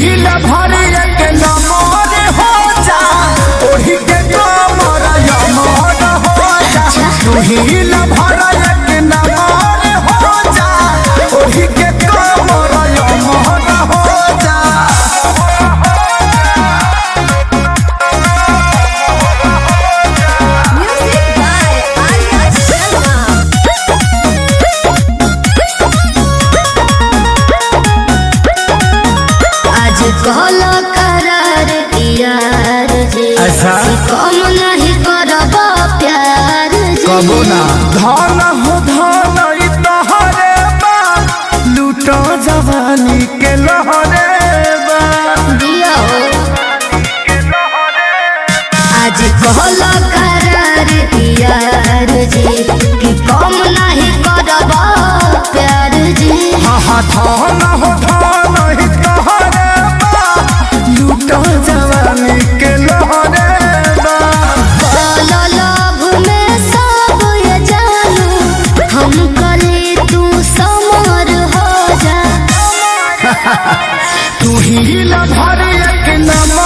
ही भरे के नमर हो जा ओढ़ी के कमर यमर हो जा तू ही भरे के नमर हो जा ओढ़ी के कमर यमर हो जा। कहलो करार यार जी कम नहीं करब प्यार जी कबो ना धन हो धन तोहरे बा लूटो जवानी के लहरे बा दिया हो आज कहलो करार यार जी कि कम नहीं करब प्यार जी हाँ धन हो धन तोहरे बा लूटो जवानी के लहरे बा बोलो लोभ में सब ये जानू हम करे तू समर हो जा तू ही भरे के नमर